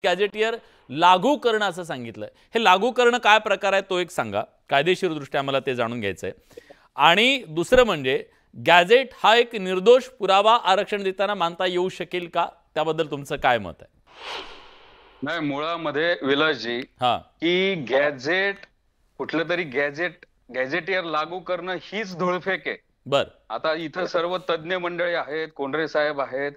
Gazetteer लागू करणं असं सांगितलं। हे लागू करणं काय प्रकार आहे तो एक सांगा, कायदेशीर दृष्ट्या मला ते जाणून घ्यायचंय। आणि दुसरं म्हणजे गॅजेट हा एक निर्दोष पुरावा आरक्षण देताना मानता येऊ शकेल का, त्याबद्दल तुमचं काय मत आहे? नाही, मुळामध्ये विलासजी की गॅजेट कुठलं तरी गॅजेटियर लागू करणं हीच धुळफेक आहे। बर, आता इथं सर्व तज्ञ मंडळी आहेत, कोंढरे साहेब आहेत।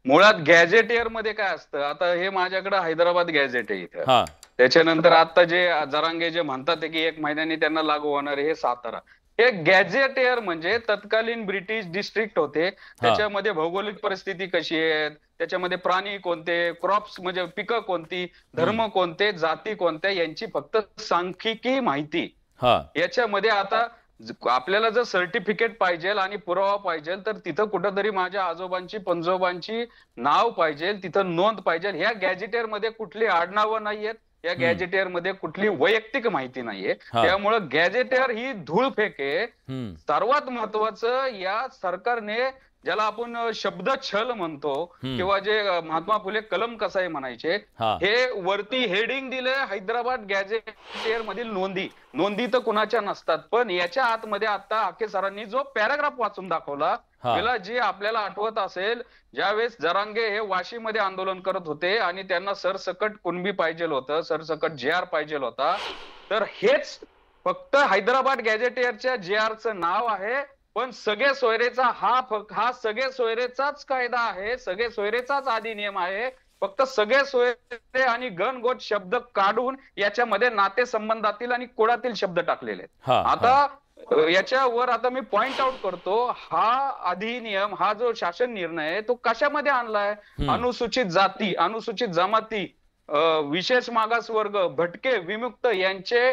मुळात गॅजेटियर मध्ये काय असतं, आता हे माझ्याकडे हैदराबाद गॅजेट आहे इथं, त्याच्यानंतर आता जे जरांगे जे म्हणतात की 1 महिन्याने त्यांना लागू होणार हे सातारा। हे गॅजेटियर म्हणजे तत्कालीन ब्रिटिश डिस्ट्रिक्ट होते, त्याच्यामध्ये भौगोलिक परिस्थिती कशी आहे, त्याच्यामध्ये प्राणी कोणते, क्रॉप्स म्हणजे पिकं कोणती, धर्म कोणते, जाती कोणत्या, यांची फक्त सांख्यिकी माहिती। याच्यामध्ये आता आपल्याला जर सर्टिफिकेट पाहिजे आणि पुरावा पाहिजे तर तिथं कुठंतरी माझ्या आजोबांची पणजोबांची नाव पाहिजे, तिथं नोंद पाहिजे। ह्या गॅजेटियर मध्ये कुठली आडनावं नाहीयेत, या गॅजेटियर मध्ये कुठली वैयक्तिक माहिती नाहीये, त्यामुळे गॅजेटियर ही धूळफेक आहे। सर्वात महत्वाचं, या सरकारने ज्याला आपण शब्दछल म्हणतो किंवा जे महात्मा फुले कलम कसाई म्हणायचे, हे वरती हेडिंग दिले हैदराबाद गॅजेटियर मधील नोंदी तर कुणाच्या नसतात, पण याच्या आतमध्ये आता आखे सरांनी जो पॅराग्राफ वाचून दाखवला, त्याला जी आपल्याला आठवत असेल, ज्यावेळेस जरांगे हे वाशीमध्ये आंदोलन करत होते आणि त्यांना सरसकट कुणबी पाहिजे होतं, सरसकट JR पाहिजे होता, तर हेच फक्त हैदराबाद गॅजेटियरच्या JRचं नाव आहे, पण सगळे सोयरेचा हा सगळे सोयरेचाच कायदा आहे, सगळे सोयरेचाच अधिनियम आहे। फक्त सगळे सोयरे आणि गणगोत शब्द काढून याच्यामध्ये नातेसंबंधातील आणि कुळातील शब्द टाकलेले आहेत। आता याच्यावर आता मी पॉइंट आउट करतो, हा अधिनियम, हा जो शासन निर्णय आहे तो कशामध्ये आणलाय? अनुसूचित जाती, अनुसूचित जमाती, विशेष मागासवर्ग, भटके, विमुक्त यांचे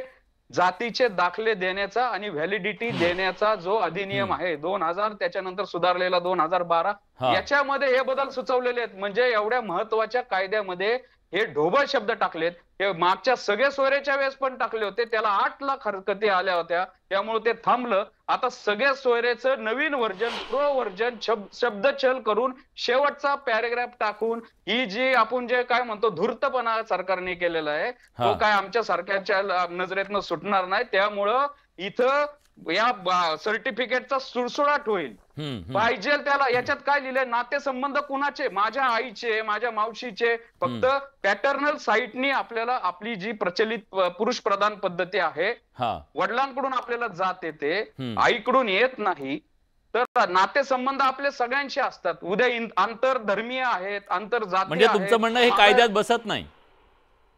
जातीचे दाखले देण्याचा आणि व्हॅलिडिटी देण्याचा जो अधिनियम आहे 2000, त्याच्यानंतर सुधारलेला 2012, याच्यामध्ये हे बदल सुचवलेले आहेत। म्हणजे एवढ्या महत्वाच्या कायद्यामध्ये हे ढोबळ शब्द टाकलेत, हे मागच्या सगळे सोयरेच्या वेळेस पण टाकले होते, त्याला 8 लाख हरकती आल्या होत्या, त्यामुळे ते थांबलं। आता सगळ्या सोयरेचं नवीन व्हर्जन, प्रो व्हर्जन शब्दछल करून शेवटचा पॅराग्राफ टाकून ही जी आपण जे काय म्हणतो धूर्तपणा सरकारने केलेला आहे, तो काय आमच्या सारख्याच्या नजरेतनं सुटणार नाही। त्यामुळं इथं या सर्टिफिकेटचा सुळसुळाट होईल पाहिजे त्याला। याच्यात काय लिहिलंय? नातेसंबंध कुणाचे? माझ्या आईचे, माझ्या मावशीचे। फक्त पॅटर्नल साईटनी आपल्याला आपली जी प्रचलित पुरुष प्रधान पद्धती आहे, वडिलांकडून आपल्याला जात येते, आईकडून येत नाही, तर नातेसंबंध आपले सगळ्यांशी असतात। उद्या आंतरधर्मीय आहेत, आंतरजातीय, म्हणजे तुमचं म्हणणं हे कायद्यात बसत नाही?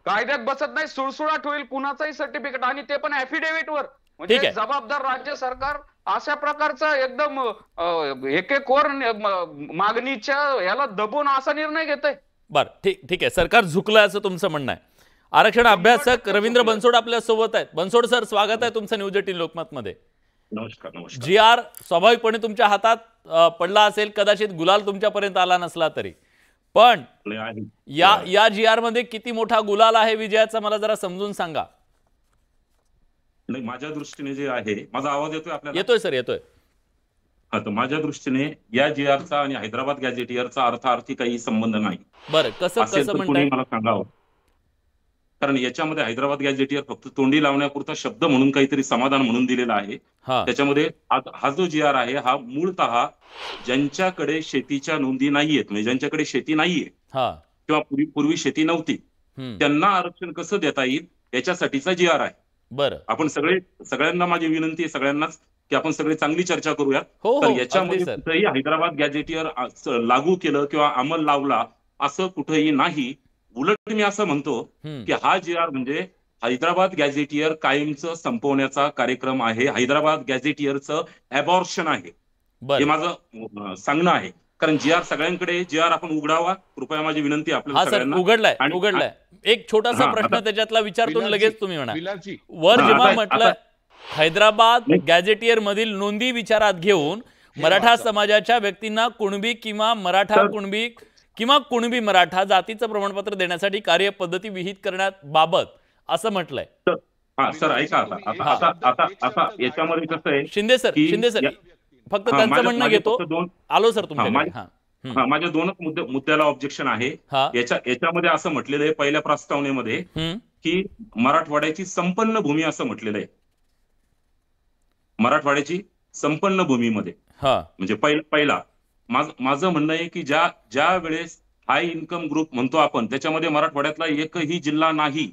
कायद्यात बसत नाही, सुळसुळाट होईल कुणाचाही सर्टिफिकेट, आणि ते पण ऍफिडेव्हिट वर। म्हणजे जबाबदार राज्य सरकार अशा प्रकारचा एकदम एकेकोर मागणीच्या याला दबून असा निर्णय घेतोय। बर, ठीक आहे, सरकार झुकलं असं तुमचं म्हणणं आहे। आरक्षण अभ्यासक रवींद्र बनसोड आपल्या सोबत आहेत। बनसोड सर, स्वागत आहे तुमचं न्यूज 18 लोकमत मध्ये। नमस्कार। नमस्कार। JR स्वाभाविकपणे तुमच्या हातात पडला असेल, कदाचित गुलाल तुमच्यापर्यंत आला नसला तरी, पण या JR मध्ये किती मोठा गुलाल आहे विजयाचा, मला जरा समजून सांगा। नाही, माझ्या दृष्टीने जे आहे, माझा आवाज येतोय आपल्याला? येतोय सर, येतोय। तर माझ्या दृष्टीने या JRचा आणि हैदराबाद गॅजेटियरचा अर्थार्थी काही संबंध नाही। बरं, कसं म्हणताय मला सांगावं, कारण याच्यामध्ये हैदराबाद गॅजेटियर फक्त तोंडी लावण्यापुरता शब्द म्हणून काहीतरी समाधान म्हणून दिलेला आहे। त्याच्यामध्ये हा जो JR आहे, हा मूळतः ज्यांच्याकडे शेतीच्या नोंदी नाहीयेत, म्हणजे ज्यांच्याकडे शेती नाहीये किंवा पूर्वी शेती नव्हती, त्यांना आरक्षण कसं देता येईल याच्यासाठीचा JR आहे। बरं, आपण सगळ्यांना माझी विनंती आहे सगळ्यांनाच की आपण सगळे चांगली चर्चा करूयात। तर याच्यामध्ये कुठेही हैदराबाद गॅजेटियर लागू केलं किंवा अंमल लावला असं कुठेही नाही। उलट मी असं म्हणतो की हा JR म्हणजे हैदराबाद गॅजेटियर कायमचं संपवण्याचा कार्यक्रम आहे, हैदराबाद गॅजेटियरचं ॲबॉर्शन आहे, हे माझं सांगणं आहे। कारण JR सगळ्यांकडे, JR आपण उघडावा, कृपया माझी विनंती आपल्याला सगळ्यांना। उघडलाय। एक छोटासा प्रश्न त्याच्यातला विचारतो, लगेच तुम्ही म्हणा। वर जेव्हा म्हटलं हैदराबाद गॅजेटियर मधील नोंदी विचारात घेऊन मराठा समाजाच्या व्यक्तींना कुणबी किंवा मराठा कुणबी किंवा कुणबी मराठा जातीचं प्रमाणपत्र देण्यासाठी कार्यपद्धती विहित करण्याबाबत असं म्हटलंय। सर ऐका, आता याच्यामध्ये कसं आहे, शिंदे सर फक्त त्यांचं म्हणणं घेतो, आलो सर तुमच्याकडे। माझ्या दोनच मुद्द्याला ऑब्जेक्शन आहे. याच्यामध्ये असं म्हटलेलं आहे पहिल्या प्रस्तावनेमध्ये की मराठवाड्याची संपन्न भूमी असं म्हटलेलं आहे. मराठवाड्याची संपन्न भूमीमध्ये म्हणजे पहिला माझं म्हणणं आहे की ज्या वेळेस हाय इन्कम ग्रुप म्हणतो आपण त्याच्यामध्ये मराठवाड्यातला एकही जिल्हा नाही.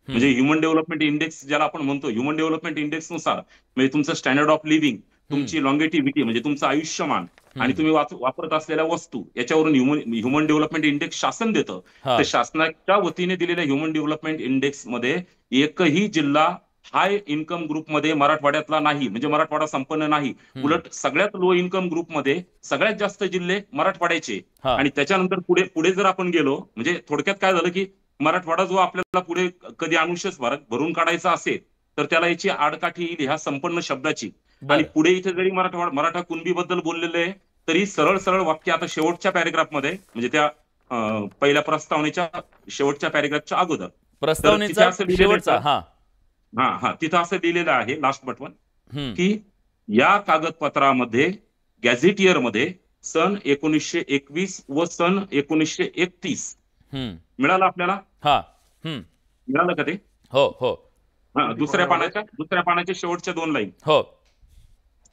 म्हणजे ह्युमन डेव्हलपमेंट इंडेक्स ज्याला आपण म्हणतो, ह्युमन डेव्हलपमेंट इंडेक्स नुसार म्हणजे तुमचं स्टँडर्ड ऑफ लिव्हिंग, तुमची लॉंगेटिव्हिटी म्हणजे तुमचं आयुष्यमान आणि तुम्ही वापरत असलेल्या वस्तू याच्यावरून ह्युमन डेव्हलपमेंट इंडेक्स शासन देतं. तर शासनाच्या वतीने दिलेल्या ह्युमन डेव्हलपमेंट इंडेक्स मध्ये एकही जिल्हा हाय इन्कम ग्रुपमध्ये मराठवाड्यातला नाही. म्हणजे मराठवाडा संपन्न नाही. उलट सगळ्यात लो इन्कम ग्रुपमध्ये सगळ्यात जास्त जिल्हे मराठवाड्याचे. आणि त्याच्यानंतर पुढे जर आपण गेलो म्हणजे थोडक्यात काय झालं की मराठवाडा जो आपल्याला पुढे कधी अनुशेष भरून काढायचा असेल तर त्याला याची आडकाठी येईल ह्या संपन्न शब्दाची. आणि पुढे इथे जरी मराठा कुणबी बद्दल बोललेलं आहे तरी सरळ सरळ वाक्य आता शेवटच्या पॅरेग्राफमध्ये म्हणजे त्या पहिल्या प्रस्तावनेच्या शेवटच्या पॅरेग्राफच्या अगोदर तिथं असं लिहिलेलं आहे लास्ट बट वन की या कागदपत्रामध्ये गॅझेटियर मध्ये सन 1921 व सन 1931 मिळालं आपल्याला. मिळालं का ते? हो हो. दुसऱ्या पानाच्या शेवटच्या 2 लाईन. हो.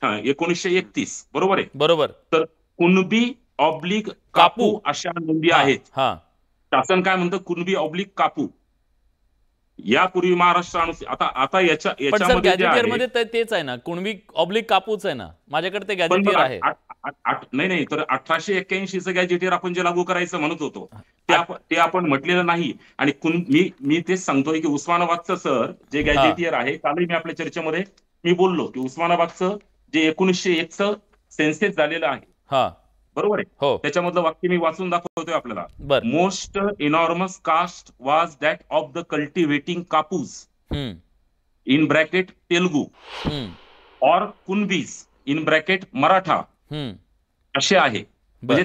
1931 बरोबर आहे. बरोबर. तर कुणबी ऑब्लिक कापू अशा नोंदी आहेत. शासन काय म्हणतं? कुणबी ऑब्लिक कापू. यापूर्वी महाराष्ट्र आता याच्यामध्ये तेच आहे ना, कुणबी ऑब्लिक कापूच आहे ना. माझ्याकडे ते गॅजेटियर आहे. नाही तर 1881चं गॅजेटियर आपण जे लागू करायचं म्हणत होतो ते आपण म्हटलेलं नाही. आणि मी तेच सांगतोय की उस्मानाबादचं सर जे गॅजेटियर आहे कालही मी आपल्या चर्चेमध्ये मी बोललो की उस्मानाबादचं जे 1901चं सेन्सेस झालेलं आहे बरोबर आहे. त्याच्यामधलं वाक्य मी वाचून दाखवतोय आपल्याला. Most enormous caste was that of the cultivating कापूस in bracket Telugu or Kunbis in bracket Maratha असे आहे. म्हणजे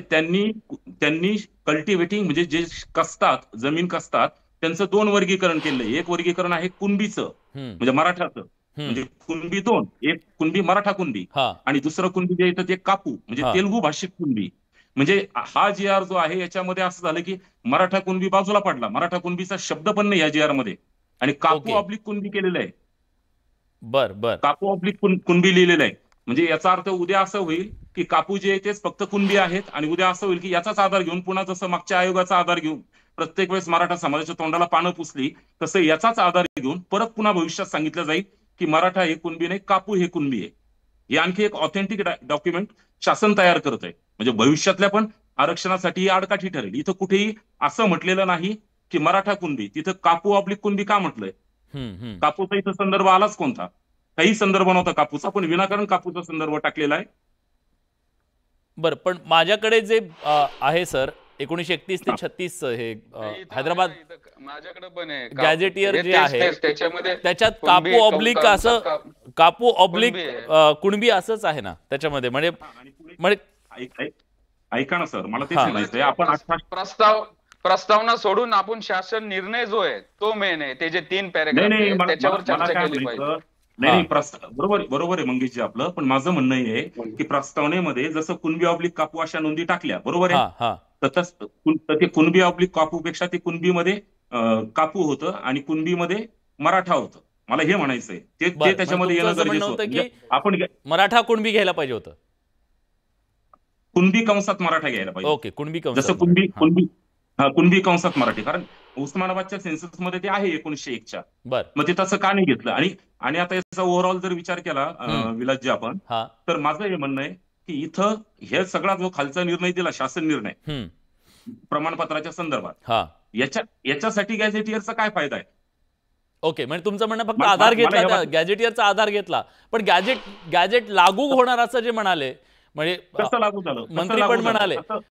त्यांनी कल्टिव्हेटिंग म्हणजे जे कसतात जमीन कसतात त्यांचं 2 वर्गीकरण केलंय. एक वर्गीकरण आहे कुणबीचं म्हणजे मराठाचं म्हणजे कुणबी 2, एक कुणबी मराठा कुणबी आणि दुसरं कुणबी जे येतं ते कापू म्हणजे तेलुगू भाषिक कुणबी. म्हणजे हा जी आर जो आहे याच्यामध्ये असं झालं की मराठा कुणबी बाजूला पडला. मराठा कुणबीचा शब्द पण नाही या जी आर मध्ये आणि कापू ऑब्लिक कुणबी केलेलं आहे. बर कापू ऑब्लिक कुणबी लिहिलेलं आहे. म्हणजे याचा अर्थ उद्या असं होईल की कापू जे तेच फक्त कुणबी आहेत आणि उद्या असं होईल की याचाच आधार घेऊन पुन्हा जसं मागच्या आयोगाचा आधार घेऊन प्रत्येक वेळेस मराठा समाजाच्या तोंडाला पानं पुसली तसं याचाच आधार घेऊन परत पुन्हा भविष्यात सांगितलं जाईल की मराठा हे कुणबी नाही, कापू हे कुणबी आहे. हे आणखी एक ऑथेंटिक डॉक्युमेंट शासन तयार करत आहे. म्हणजे भविष्यातल्या पण आरक्षणासाठी आडकाठी ठरेल. इथं कुठेही असं म्हटलेलं नाही की मराठा कुणबी, तिथं कापू ऑब्लिक कुणबी का म्हटलंय? कापूचा इथं संदर्भ आलाच कोणता? काही संदर्भ नव्हता कापूचा, पण विनाकारण कापूचा संदर्भ टाकलेला आहे. बरं, पण माझ्याकडे जे आहे सर 1931 ते 36 हे हैदराबाद माझ्याकडे पण आहे गॅजेटियर जे आहे त्याच्यात कापू ऑब्लिक असं कापू ऑब्लिक कुणबी असंच आहे ना त्याच्यामध्ये. म्हणजे ऐका ना सर, मला तेच म्हणायचंय आपण प्रस्तावना सोडून आपण शासन निर्णय जो आहे तो मेन आहे. ते जे 3 पॅरेग्राफ त्याच्यावर चर्चा केली पाहिजे. नाही बरोबर आहे मंगेशजी आपलं. पण माझं म्हणणं आहे की प्रस्तावनेमध्ये जसं कुणबी ऑब्लिक कापू अशा नोंदी टाकल्या बरोबर आहे, तर ते कुणबी ऑब्लिक कापूपेक्षा ते कुणबीमध्ये कापू होतं आणि कुणबीमध्ये मराठा होतं. मला हे म्हणायचंय ते त्याच्यामध्ये येणं गरजेचं होतं. आपण मराठा कुणबी घ्यायला पाहिजे होतं. कुणबी कंसात मराठा घ्यायला पाहिजे. ओके, कुणबी जसं कुणबी कंसात मराठी. कारण उस्मानाबादच्या सेन्सस मध्ये ते आहे 1901च्या. मग ते तसं का नाही घेतलं? आणि आता याचा ओव्हरऑल जर विचार केला विलासजी आपण, तर माझं हे म्हणणं आहे की इथं हे सगळा जो खालचा निर्णय दिला शासन निर्णय प्रमाणपत्राच्या संदर्भात याच्यासाठी गॅझेटियरचा काय फायदा आहे? ओके, म्हणजे तुमचं म्हणणं फक्त आधार घेतला, गॅजेटियरचा आधार घेतला, पण गॅजेट लागू होणार असं जे म्हणाले म्हणजे कसं लागू झालं? मंत्री पण म्हणाले